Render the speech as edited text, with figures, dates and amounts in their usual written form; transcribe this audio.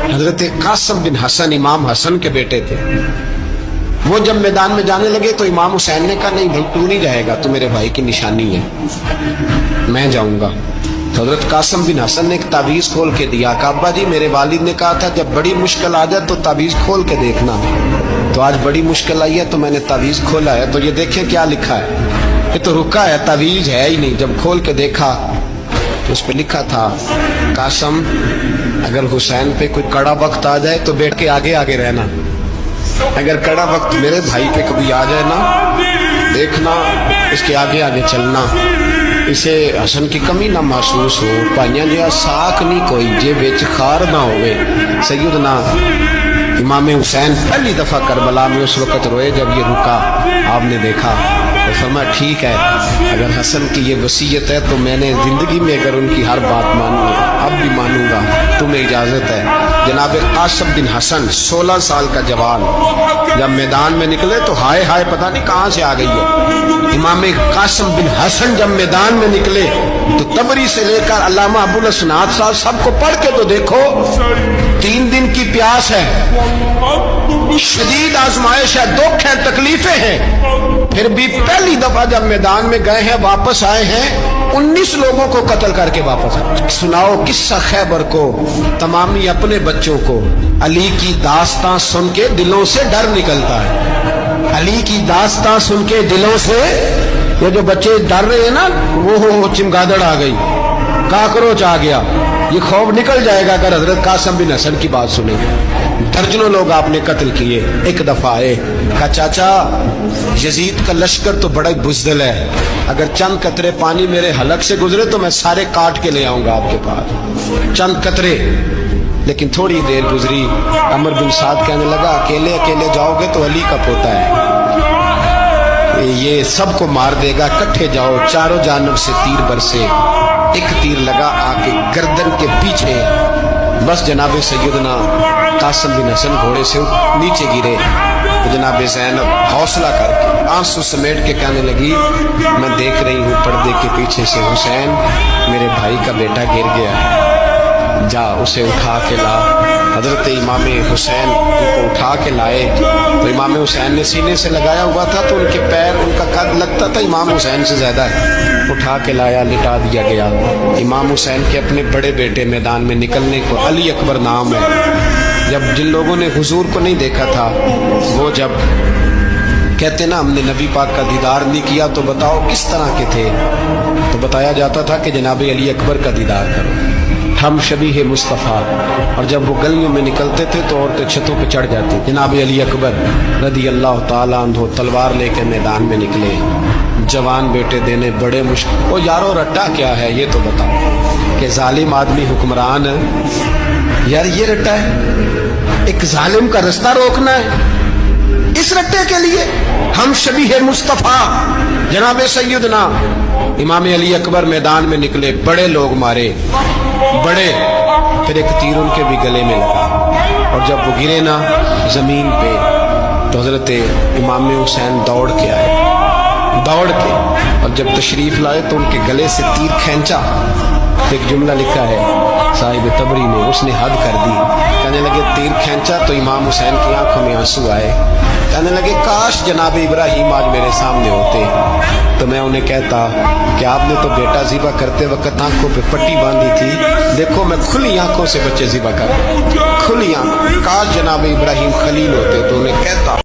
حضرت قاسم بن حسن امام حسن کے بیٹے تھے. وہ جب میدان میں جانے لگے تو امام حسین نے کہا نہیں بھائی تو نہیں جائے گا, تو میرے بھائی کی نشانی ہے, میں جاؤں گا. تو حضرت قاسم بن حسن نے ایک تعویذ کھول کے دیا کہ ابا جی میرے والد نے کہا تھا جب بڑی مشکل آ جائے تو تعویذ کھول کے دیکھنا, تو آج بڑی مشکل آئی ہے تو میں نے تعویذ کھولا ہے, تو یہ دیکھیں کیا لکھا ہے, یہ تو رکا ہے, تعویذ ہے ہی نہیں. جب کھول کے دیکھا تو اس پہ لکھا تھا قاسم اگر حسین پہ کوئی کڑا وقت آ جائے تو بیٹھ کے آگے آگے رہنا, اگر کڑا وقت میرے بھائی پہ کبھی آ جائے نا دیکھنا اس کے آگے آگے چلنا, اسے حسن کی کمی نہ محسوس ہو. پائیاں جہاں ساکھ نہیں کوئی جے بچ خار نہ ہوئے. سیدنا امام حسین پہلی دفعہ کربلا میں اس وقت روئے جب یہ رکا, آپ نے دیکھا تو فرمایا ٹھیک ہے اگر حسن کی یہ وصیت ہے تو میں نے زندگی میں اگر ان کی ہر بات مانی ہے اب بھی مانوں گا, تمہیں اجازت ہے. جناب قاسم بن حسن 16 سال کا جوان جب میدان میں نکلے تو ہائے ہائے پتہ نہیں کہاں سے آ گئی ہے. امام قاسم بن حسن جب میدان میں نکلے تو تبری سے لے کر علامہ ابو الاسناد صاحب سب کو پڑھ کے تو دیکھو, 3 دن کی پیاس ہے, شدید آزمائش ہے, دکھ ہے, تکلیفیں ہیں, پھر بھی پہلی دفعہ جب میدان میں گئے ہیں واپس آئے ہیں 19 لوگوں کو قتل کر کے واپس آئے. سناؤ قصہ خیبر کو, تمامی اپنے بچوں کو. علی کی داستان سن کے دلوں سے ڈر نکلتا ہے, علی کی داستان سن کے دلوں سے یہ جو بچے ڈر رہے ہیں نا وہ چمگادڑ آ گئی, کاکروچ آ گیا, یہ خوف نکل جائے گا اگر حضرت قاسم بن حسن کی بات سنیں. درجنوں لوگ آپ نے قتل کیے. ایک دفعہ آئے کہا چاچا یزید کا لشکر تو بڑا بزدل ہے, اگر چند قطرے پانی میرے حلق سے گزرے تو میں سارے کاٹ کے لے آؤں گا آپ کے پاس, چند قطرے. لیکن تھوڑی دیر گزری, عمر بن سعد کہنے لگا اکیلے اکیلے جاؤ گے تو علی کا پوتا ہے یہ سب کو مار دے گا, کٹھے جاؤ. چاروں جانب سے تیر برسے, ایک تیر لگا آ کے گردن کے پیچھے, بس جناب سیدنا قاسم بن حسن گھوڑے سے نیچے گرے. جناب زینب حوصلہ کر کے آنسو سمیٹ کے کہنے لگی میں دیکھ رہی ہوں پردے کے پیچھے سے حسین میرے بھائی کا بیٹا گر گیا ہے, جا اسے اٹھا کے لا. حضرت امام حسین ان کو اٹھا کے لائے تو امام حسین نے سینے سے لگایا ہوا تھا تو ان کے پیر, ان کا قد لگتا تھا امام حسین سے زیادہ ہے, اٹھا کے لایا, لٹا دیا گیا. امام حسین کے اپنے بڑے بیٹے میدان میں نکلنے کو علی اکبر نام ہے. جب جن لوگوں نے حضور کو نہیں دیکھا تھا وہ جب کہتے نا ہم نے نبی پاک کا دیدار نہیں کیا تو بتاؤ کس طرح کے تھے, تو بتایا جاتا تھا کہ جناب علی اکبر کا دیدار کرو, ہم شبیہ مصطفیٰ. اور جب وہ گلیوں میں نکلتے تھے تو عورتیں چھتوں پہ چڑھ جاتی. جناب علی اکبر رضی اللہ تعالیٰ عنہ تلوار لے کے میدان میں نکلے, جوان بیٹے دینے بڑے مشکل. وہ یارو رٹا کیا ہے یہ تو بتاؤ, کہ ظالم آدمی حکمران ہے یار, یہ رٹا ہے, ایک ظالم کا رستہ روکنا ہے, اس رٹے کے لیے ہم شبیہ مصطفیٰ. جناب سیدنا امام علی اکبر میدان میں نکلے, بڑے لوگ مارے بڑے, پھر ایک تیر ان کے بھی گلے میں لگا, اور جب وہ گرے نا زمین پہ تو حضرت امام حسین دوڑ کے آئے, دوڑ کے, اور جب تشریف لائے تو ان کے گلے سے تیر کھینچا. ایک جملہ لکھا ہے صاحب تبری نے, اس نے حد کر دی. کہنے لگے تیر کھینچا تو امام حسین کی آنکھوں میں آنسو آئے, کہنے لگے کاش جناب ابراہیم آج میرے سامنے ہوتے تو میں انہیں کہتا کہ آپ نے تو بیٹا ذبح کرتے وقت آنکھوں پہ پٹی باندھی تھی, دیکھو میں کھلی آنکھوں سے بچے ذبح کر رہا ہوں, کھلی آنکھوں. کاش جناب ابراہیم خلیل ہوتے تو انہیں کہتا